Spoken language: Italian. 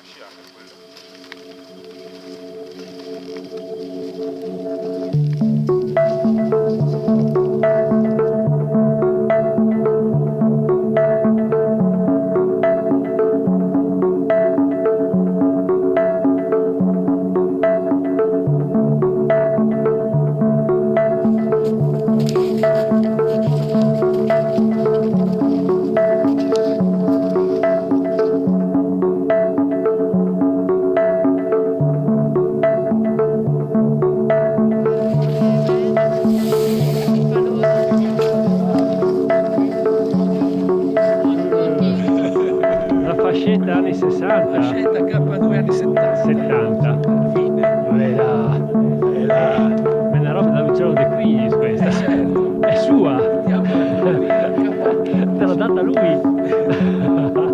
sciare quello. La fascetta anni 60. Fascetta K2 anni 70. 70. Fine. Ma è una roba da Luciano De Quinis questa. Certo. È sua. Mettiamola qui, Te l'ha data lui.